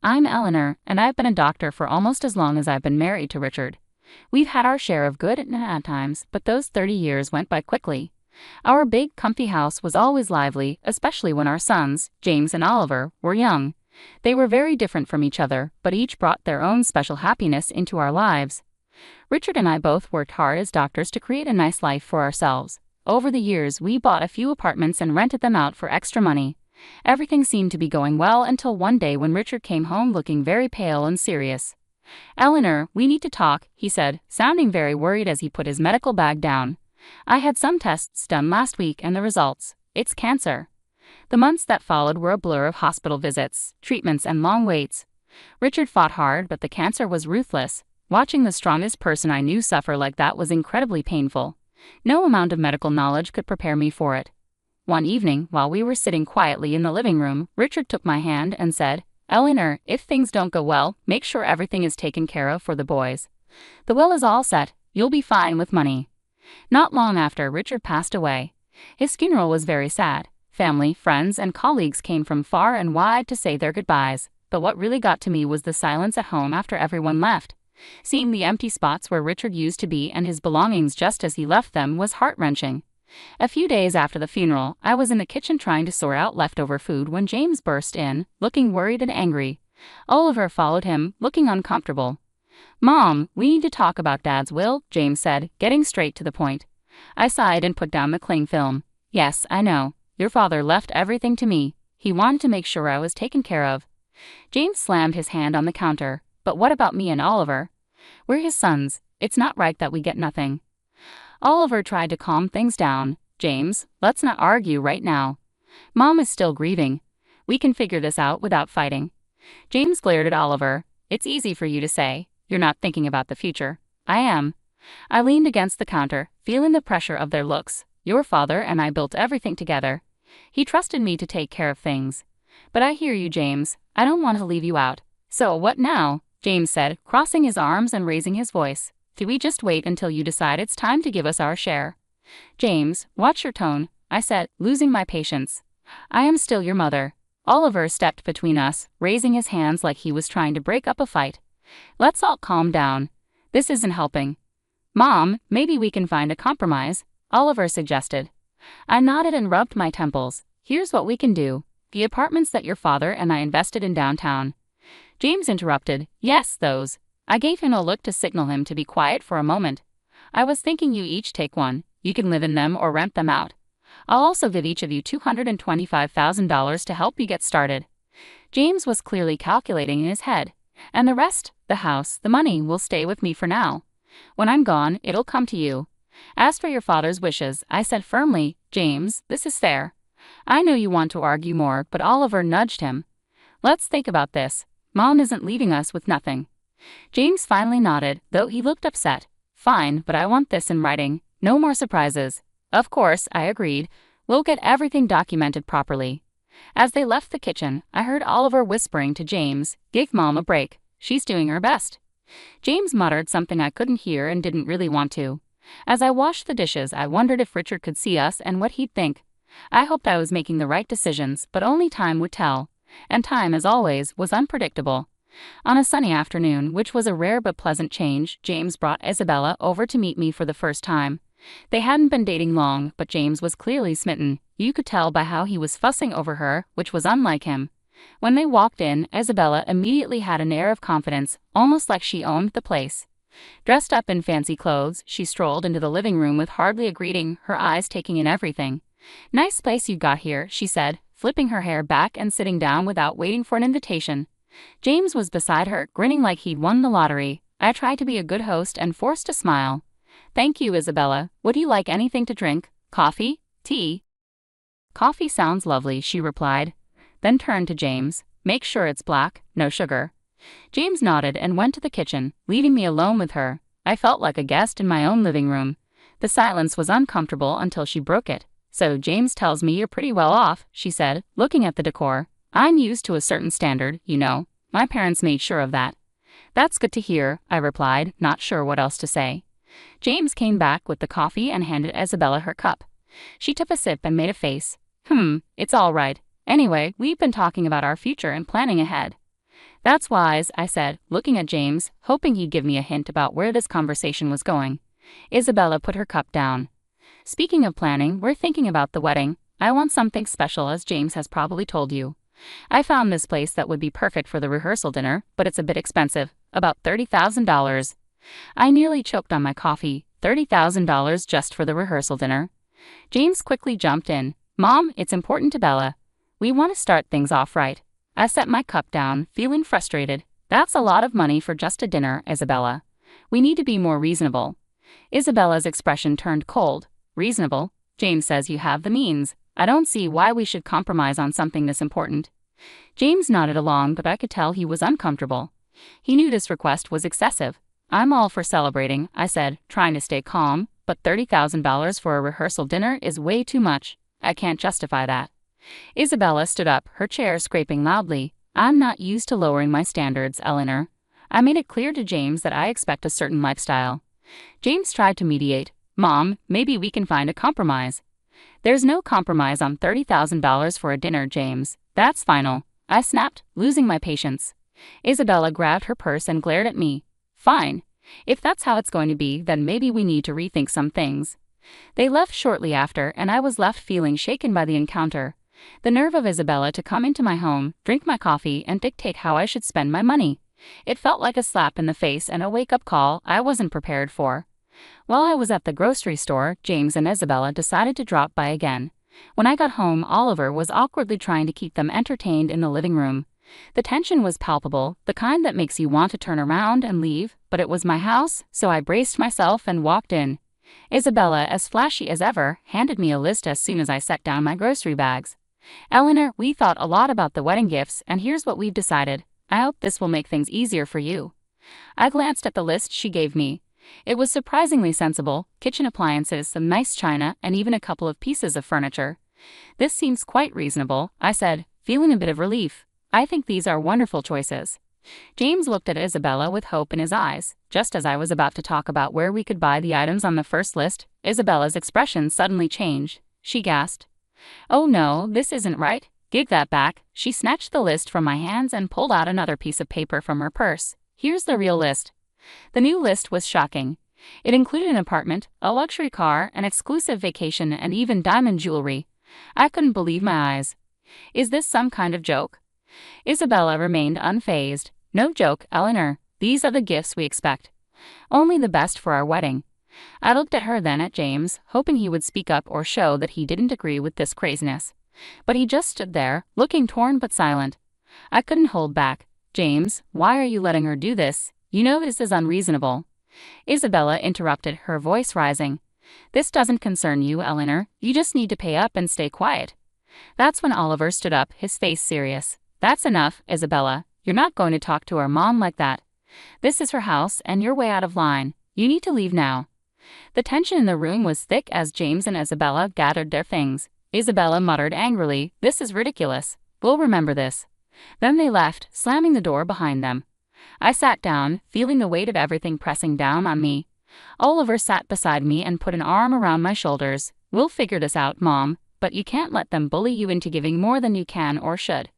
I'm Eleanor, and I've been a doctor for almost as long as I've been married to Richard. We've had our share of good and bad times, but those 30 years went by quickly. Our big, comfy house was always lively, especially when our sons, James and Oliver, were young. They were very different from each other, but each brought their own special happiness into our lives. Richard and I both worked hard as doctors to create a nice life for ourselves. Over the years, we bought a few apartments and rented them out for extra money. Everything seemed to be going well until one day when Richard came home looking very pale and serious. "Eleanor, we need to talk," he said, sounding very worried as he put his medical bag down. "I had some tests done last week and the results. It's cancer." The months that followed were a blur of hospital visits, treatments, and long waits. Richard fought hard, but the cancer was ruthless. Watching the strongest person I knew suffer like that was incredibly painful. No amount of medical knowledge could prepare me for it. One evening, while we were sitting quietly in the living room, Richard took my hand and said, "Eleanor, if things don't go well, make sure everything is taken care of for the boys. The will is all set, you'll be fine with money." Not long after, Richard passed away. His funeral was very sad. Family, friends, and colleagues came from far and wide to say their goodbyes, but what really got to me was the silence at home after everyone left. Seeing the empty spots where Richard used to be and his belongings just as he left them was heart-wrenching. A few days after the funeral, I was in the kitchen trying to sort out leftover food when James burst in, looking worried and angry. Oliver followed him, looking uncomfortable. "Mom, we need to talk about Dad's will," James said, getting straight to the point. I sighed and put down the cling film. "Yes, I know. Your father left everything to me. He wanted to make sure I was taken care of." James slammed his hand on the counter. "But what about me and Oliver? We're his sons. It's not right that we get nothing." Oliver tried to calm things down. "James, let's not argue right now. Mom is still grieving. We can figure this out without fighting." James glared at Oliver. "It's easy for you to say. You're not thinking about the future." "I am." I leaned against the counter, feeling the pressure of their looks. "Your father and I built everything together. He trusted me to take care of things. But I hear you, James. I don't want to leave you out." "So what now?" James said, crossing his arms and raising his voice. "Do we just wait until you decide it's time to give us our share?" "James, watch your tone," I said, losing my patience. "I am still your mother." Oliver stepped between us, raising his hands like he was trying to break up a fight. "Let's all calm down. This isn't helping." "Mom, maybe we can find a compromise," Oliver suggested. I nodded and rubbed my temples. "Here's what we can do. The apartments that your father and I invested in downtown." James interrupted. "Yes, those." I gave him a look to signal him to be quiet for a moment. "I was thinking you each take one. You can live in them or rent them out. I'll also give each of you $225,000 to help you get started." James was clearly calculating in his head. "And the rest, the house, the money, will stay with me for now. When I'm gone, it'll come to you." "As for your father's wishes," I said firmly, "James, this is fair. I know you want to argue more," but Oliver nudged him. "Let's think about this. Mom isn't leaving us with nothing." James finally nodded, though he looked upset. "Fine, but I want this in writing. No more surprises." "Of course," I agreed. "We'll get everything documented properly." As they left the kitchen, I heard Oliver whispering to James, "Give Mom a break. She's doing her best." James muttered something I couldn't hear and didn't really want to. As I washed the dishes, I wondered if Richard could see us and what he'd think. I hoped I was making the right decisions, but only time would tell. And time, as always, was unpredictable. On a sunny afternoon, which was a rare but pleasant change, James brought Isabella over to meet me for the first time. They hadn't been dating long, but James was clearly smitten. You could tell by how he was fussing over her, which was unlike him. When they walked in, Isabella immediately had an air of confidence, almost like she owned the place. Dressed up in fancy clothes, she strolled into the living room with hardly a greeting, her eyes taking in everything. "Nice place you got here," she said, flipping her hair back and sitting down without waiting for an invitation. James was beside her, grinning like he'd won the lottery. I tried to be a good host and forced a smile. "Thank you, Isabella. Would you like anything to drink? Coffee? Tea?" "Coffee sounds lovely," she replied. Then turned to James. "Make sure it's black, no sugar." James nodded and went to the kitchen, leaving me alone with her. I felt like a guest in my own living room. The silence was uncomfortable until she broke it. "So James tells me you're pretty well off," she said, looking at the decor. "I'm used to a certain standard, you know. My parents made sure of that." "That's good to hear," I replied, not sure what else to say. James came back with the coffee and handed Isabella her cup. She took a sip and made a face. It's all right. Anyway, we've been talking about our future and planning ahead." That's wise, I said, looking at James, hoping he'd give me a hint about where this conversation was going. Isabella put her cup down. Speaking of planning, we're thinking about the wedding. I want something special, as James has probably told you. I found this place that would be perfect for the rehearsal dinner, but it's a bit expensive, about $30,000. I nearly choked on my coffee. $30,000 just for the rehearsal dinner? James quickly jumped in. Mom, it's important to Bella. We want to start things off right. I set my cup down, feeling frustrated. That's a lot of money for just a dinner, Isabella. We need to be more reasonable. Isabella's expression turned cold. Reasonable? James says you have the means. I don't see why we should compromise on something this important. James nodded along, but I could tell he was uncomfortable. He knew this request was excessive. I'm all for celebrating, I said, trying to stay calm, but $30,000 for a rehearsal dinner is way too much. I can't justify that. Isabella stood up, her chair scraping loudly. I'm not used to lowering my standards, Eleanor. I made it clear to James that I expect a certain lifestyle. James tried to mediate. Mom, maybe we can find a compromise. There's no compromise on $30,000 for a dinner, James. That's final. I snapped, losing my patience. Isabella grabbed her purse and glared at me. Fine. If that's how it's going to be, then maybe we need to rethink some things. They left shortly after, and I was left feeling shaken by the encounter. The nerve of Isabella to come into my home, drink my coffee, and dictate how I should spend my money. It felt like a slap in the face and a wake-up call I wasn't prepared for. While I was at the grocery store, James and Isabella decided to drop by again. When I got home, Oliver was awkwardly trying to keep them entertained in the living room. The tension was palpable, the kind that makes you want to turn around and leave, but it was my house, so I braced myself and walked in. Isabella, as flashy as ever, handed me a list as soon as I set down my grocery bags. Eleanor, we thought a lot about the wedding gifts, and here's what we've decided. I hope this will make things easier for you. I glanced at the list she gave me. It was surprisingly sensible: kitchen appliances, some nice china, and even a couple of pieces of furniture. This seems quite reasonable, I said, feeling a bit of relief. I think these are wonderful choices. James looked at Isabella with hope in his eyes. Just as I was about to talk about where we could buy the items on the first list, Isabella's expression suddenly changed. She gasped. Oh no, this isn't right. Give that back. She snatched the list from my hands and pulled out another piece of paper from her purse. Here's the real list. The new list was shocking. It included an apartment, a luxury car, an exclusive vacation, and even diamond jewelry. I couldn't believe my eyes. Is this some kind of joke? Isabella remained unfazed. No joke, Eleanor. These are the gifts we expect. Only the best for our wedding. I looked at her, then at James, hoping he would speak up or show that he didn't agree with this craziness. But he just stood there, looking torn but silent. I couldn't hold back. James, why are you letting her do this? You know this is unreasonable. Isabella interrupted, her voice rising. This doesn't concern you, Eleanor. You just need to pay up and stay quiet. That's when Oliver stood up, his face serious. That's enough, Isabella. You're not going to talk to our mom like that. This is her house, and you're way out of line. You need to leave now. The tension in the room was thick as James and Isabella gathered their things. Isabella muttered angrily, "This is ridiculous. We'll remember this." Then they left, slamming the door behind them. I sat down, feeling the weight of everything pressing down on me. Oliver sat beside me and put an arm around my shoulders. We'll figure this out, Mom, but you can't let them bully you into giving more than you can or should.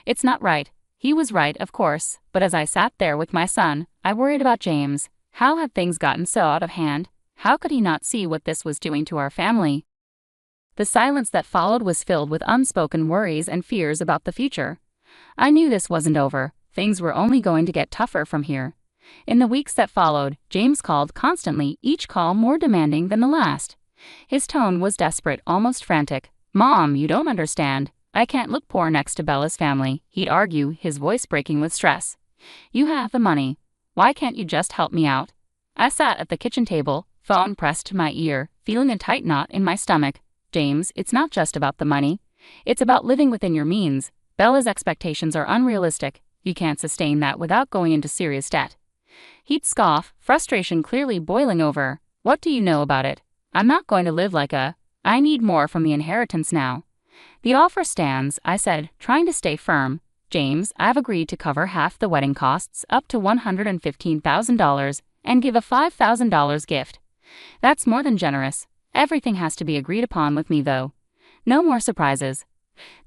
It's not right. He was right, of course, but as I sat there with my son, I worried about James. How had things gotten so out of hand? How could he not see what this was doing to our family? The silence that followed was filled with unspoken worries and fears about the future. I knew this wasn't over. Things were only going to get tougher from here. In the weeks that followed, James called constantly, each call more demanding than the last. His tone was desperate, almost frantic. "Mom, you don't understand. I can't look poor next to Bella's family," he'd argue, his voice breaking with stress. "You have the money. Why can't you just help me out?" I sat at the kitchen table, phone pressed to my ear, feeling a tight knot in my stomach. "James, it's not just about the money. It's about living within your means. Bella's expectations are unrealistic. You can't sustain that without going into serious debt." He'd scoff, frustration clearly boiling over. "What do you know about it? I'm not going to live like I need more from the inheritance now." "The offer stands," I said, trying to stay firm. "James, I've agreed to cover half the wedding costs, up to $115,000, and give a $5,000 gift. That's more than generous. Everything has to be agreed upon with me, though. No more surprises."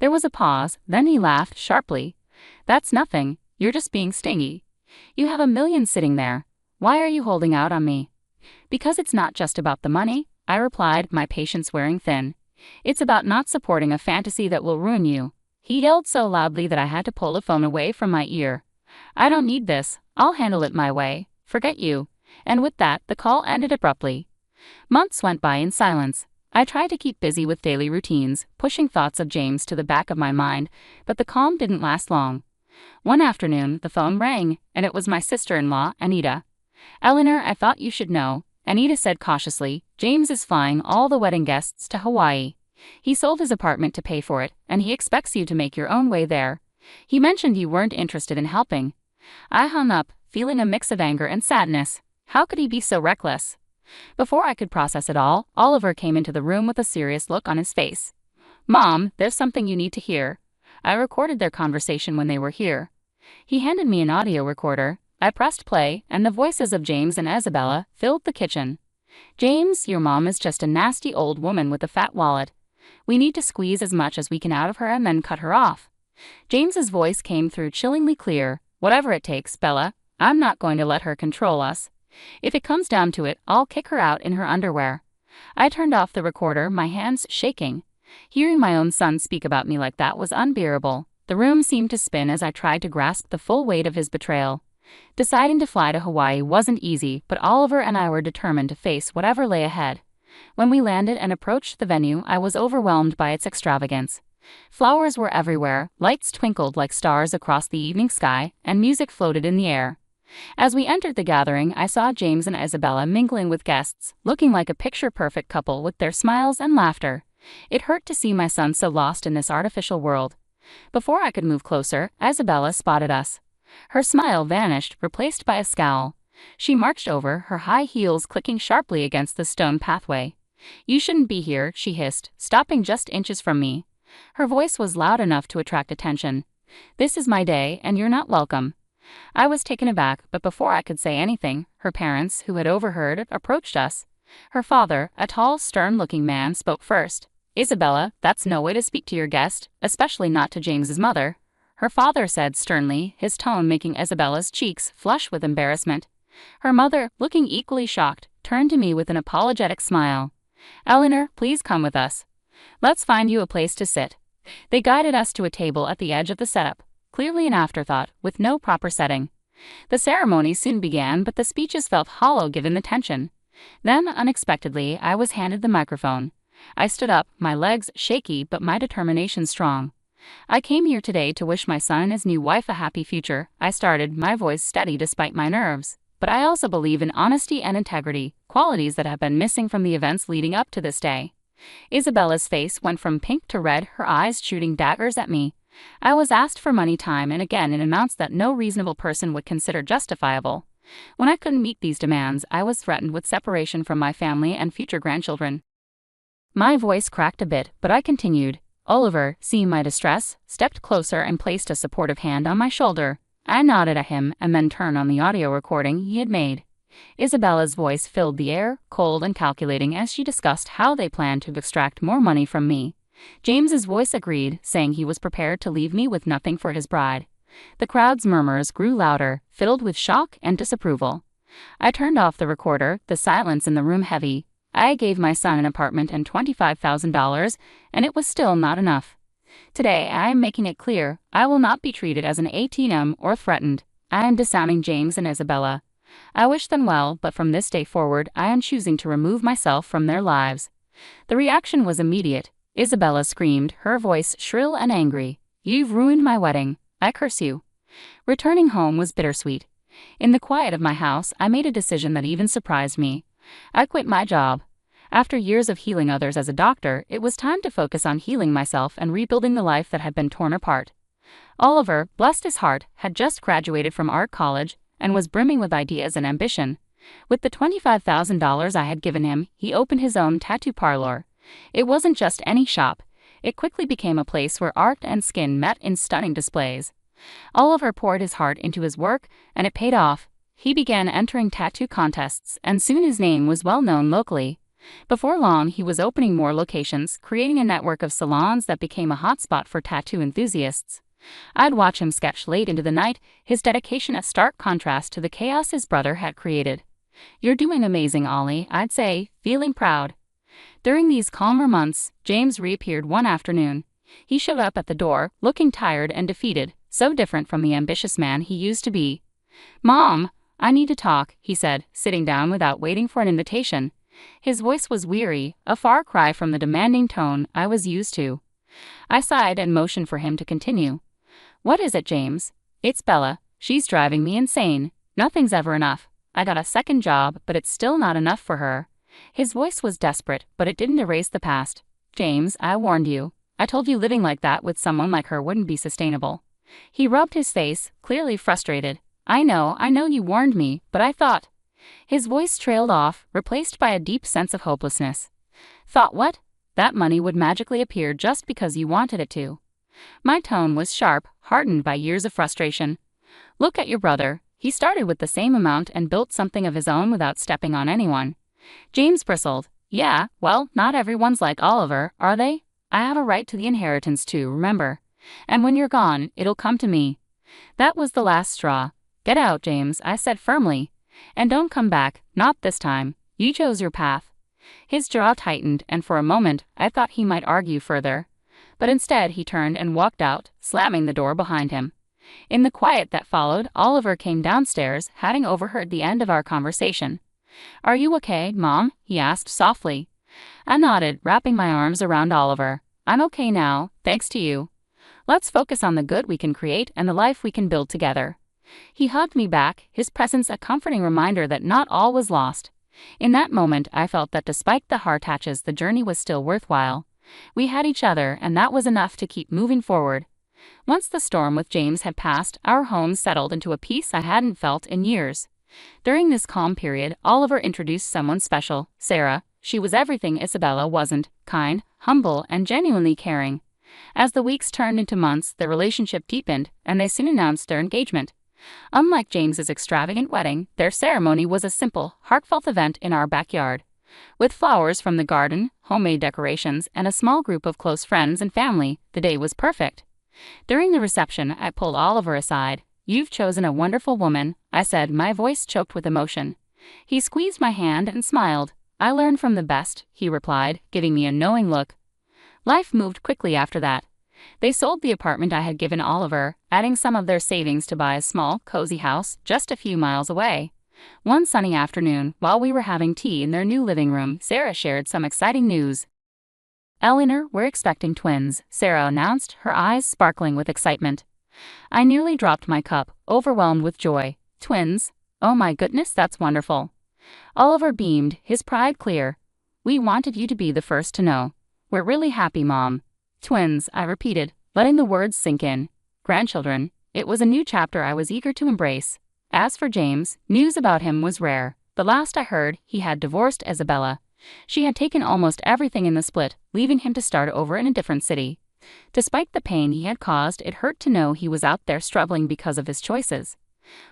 There was a pause, then he laughed sharply. "That's nothing. You're just being stingy. You have a million sitting there. Why are you holding out on me? Because it's not just about the money, I replied, my patience wearing thin. It's about not supporting a fantasy that will ruin you. He yelled so loudly that I had to pull the phone away from my ear. I don't need this. I'll handle it my way. Forget you. And with that, the call ended abruptly. Months went by in silence. I tried to keep busy with daily routines, pushing thoughts of James to the back of my mind, but the calm didn't last long. One afternoon, the phone rang, and it was my sister-in-law, Aita. Eleanor, I thought you should know, Aita said cautiously. James is flying all the wedding guests to Hawaii. He sold his apartment to pay for it, and he expects you to make your own way there. He mentioned you weren't interested in helping. I hung up, feeling a mix of anger and sadness. How could he be so reckless? Before I could process it all, Oliver came into the room with a serious look on his face. Mom, there's something you need to hear. I recorded their conversation when they were here. He handed me an audio recorder. I pressed play, and the voices of James and Isabella filled the kitchen. James, your mom is just a nasty old woman with a fat wallet. We need to squeeze as much as we can out of her and then cut her off. James's voice came through chillingly clear. Whatever it takes, Bella. I'm not going to let her control us. If it comes down to it, I'll kick her out in her underwear. I turned off the recorder, my hands shaking. Hearing my own son speak about me like that was unbearable. The room seemed to spin as I tried to grasp the full weight of his betrayal. Deciding to fly to Hawaii wasn't easy, but Oliver and I were determined to face whatever lay ahead. When we landed and approached the venue, I was overwhelmed by its extravagance. Flowers were everywhere, lights twinkled like stars across the evening sky, and music floated in the air. As we entered the gathering, I saw James and Isabella mingling with guests, looking like a picture-perfect couple with their smiles and laughter. It hurt to see my son so lost in this artificial world. Before I could move closer, Isabella spotted us. Her smile vanished, replaced by a scowl. She marched over, her high heels clicking sharply against the stone pathway. You shouldn't be here, she hissed, stopping just inches from me. Her voice was loud enough to attract attention. This is my day, and you're not welcome. I was taken aback, but before I could say anything, her parents, who had overheard, approached us. Her father, a tall, stern-looking man, spoke first. Isabella, that's no way to speak to your guest, especially not to James's mother. Her father said sternly, his tone making Isabella's cheeks flush with embarrassment. Her mother, looking equally shocked, turned to me with an apologetic smile. Eleanor, please come with us. Let's find you a place to sit. They guided us to a table at the edge of the setup, clearly an afterthought, with no proper setting. The ceremony soon began, but the speeches felt hollow given the tension. Then, unexpectedly, I was handed the microphone. I stood up, my legs shaky but my determination strong. I came here today to wish my son and his new wife a happy future, I started, my voice steady despite my nerves. But I also believe in honesty and integrity, qualities that have been missing from the events leading up to this day. Isabella's face went from pink to red, her eyes shooting daggers at me. I was asked for money time and again in amounts that no reasonable person would consider justifiable. When I couldn't meet these demands, I was threatened with separation from my family and future grandchildren. My voice cracked a bit, but I continued. Oliver, seeing my distress, stepped closer and placed a supportive hand on my shoulder. I nodded at him and then turned on the audio recording he had made. Isabella's voice filled the air, cold and calculating as she discussed how they planned to extract more money from me. James's voice agreed, saying he was prepared to leave me with nothing for his bride. The crowd's murmurs grew louder, filled with shock and disapproval. I turned off the recorder, the silence in the room heavy. I gave my son an apartment and $25,000, and it was still not enough. Today, I am making it clear, I will not be treated as an ATM or threatened. I am disowning James and Isabella. I wish them well, but from this day forward, I am choosing to remove myself from their lives. The reaction was immediate. Isabella screamed, her voice shrill and angry. You've ruined my wedding. I curse you. Returning home was bittersweet. In the quiet of my house, I made a decision that even surprised me. I quit my job. After years of healing others as a doctor, it was time to focus on healing myself and rebuilding the life that had been torn apart. Oliver, bless his heart, had just graduated from art college and was brimming with ideas and ambition. With the $25,000 I had given him, he opened his own tattoo parlor. It wasn't just any shop. It quickly became a place where art and skin met in stunning displays. Oliver poured his heart into his work, and it paid off. He began entering tattoo contests, and soon his name was well known locally. Before long, he was opening more locations, creating a network of salons that became a hotspot for tattoo enthusiasts. I'd watch him sketch late into the night, his dedication a stark contrast to the chaos his brother had created. "You're doing amazing, Ollie," I'd say, feeling proud. During these calmer months, James reappeared one afternoon. He showed up at the door, looking tired and defeated, so different from the ambitious man he used to be. "Mom, I need to talk," he said, sitting down without waiting for an invitation. His voice was weary, a far cry from the demanding tone I was used to. I sighed and motioned for him to continue. "What is it, James?" "It's Bella. She's driving me insane. Nothing's ever enough. I got a second job, but it's still not enough for her." His voice was desperate, but it didn't erase the past. "James, I warned you. I told you living like that with someone like her wouldn't be sustainable." He rubbed his face, clearly frustrated. I know you warned me, but I thought." His voice trailed off, replaced by a deep sense of hopelessness. "Thought what? That money would magically appear just because you wanted it to." My tone was sharp, hardened by years of frustration. "Look at your brother. He started with the same amount and built something of his own without stepping on anyone." James bristled. "Yeah, well, not everyone's like Oliver, are they? I have a right to the inheritance too, remember? And when you're gone, it'll come to me." That was the last straw. "Get out, James," I said firmly. "And don't come back, not this time. You chose your path." His jaw tightened, and for a moment, I thought he might argue further. But instead he turned and walked out, slamming the door behind him. In the quiet that followed, Oliver came downstairs, having overheard the end of our conversation. "Are you okay, Mom?" he asked softly. I nodded, wrapping my arms around Oliver. "I'm okay now, thanks to you. Let's focus on the good we can create and the life we can build together." He hugged me back, his presence a comforting reminder that not all was lost. In that moment, I felt that despite the hard patches, the journey was still worthwhile. We had each other, and that was enough to keep moving forward. Once the storm with James had passed, our home settled into a peace I hadn't felt in years. During this calm period, Oliver introduced someone special, Sarah. She was everything Isabella wasn't: kind, humble, and genuinely caring. As the weeks turned into months, their relationship deepened, and they soon announced their engagement. Unlike James's extravagant wedding, their ceremony was a simple, heartfelt event in our backyard. With flowers from the garden, homemade decorations, and a small group of close friends and family, the day was perfect. During the reception, I pulled Oliver aside. "You've chosen a wonderful woman," I said, my voice choked with emotion. He squeezed my hand and smiled. "I learn from the best," he replied, giving me a knowing look. Life moved quickly after that. They sold the apartment I had given Oliver, adding some of their savings to buy a small, cozy house just a few miles away. One sunny afternoon, while we were having tea in their new living room, Sarah shared some exciting news. "Eleanor, we're expecting twins," Sarah announced, her eyes sparkling with excitement. I nearly dropped my cup, overwhelmed with joy. "Twins? Oh my goodness, that's wonderful." Oliver beamed, his pride clear. "We wanted you to be the first to know. We're really happy, Mom." "Twins," I repeated, letting the words sink in. "Grandchildren." It was a new chapter I was eager to embrace. As for James, news about him was rare. The last I heard, he had divorced Isabella. She had taken almost everything in the split, leaving him to start over in a different city. Despite the pain he had caused, it hurt to know he was out there struggling because of his choices.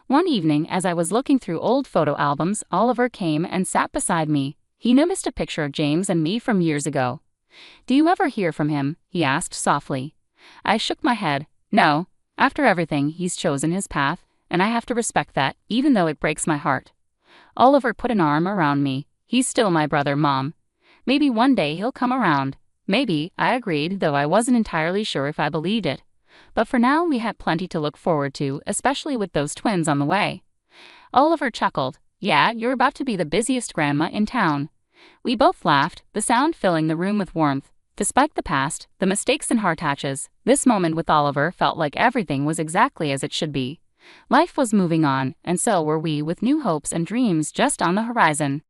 One evening, as I was looking through old photo albums, Oliver came and sat beside me. He noticed a picture of James and me from years ago. "Do you ever hear from him?" he asked softly. I shook my head. "No. After everything, he's chosen his path, and I have to respect that, even though it breaks my heart." Oliver put an arm around me. "He's still my brother, Mom. Maybe one day he'll come around." "Maybe," I agreed, though I wasn't entirely sure if I believed it. But for now, we had plenty to look forward to, especially with those twins on the way. Oliver chuckled. "Yeah, you're about to be the busiest grandma in town." We both laughed, the sound filling the room with warmth. Despite the past, the mistakes and hard patches, this moment with Oliver felt like everything was exactly as it should be. Life was moving on, and so were we, with new hopes and dreams just on the horizon.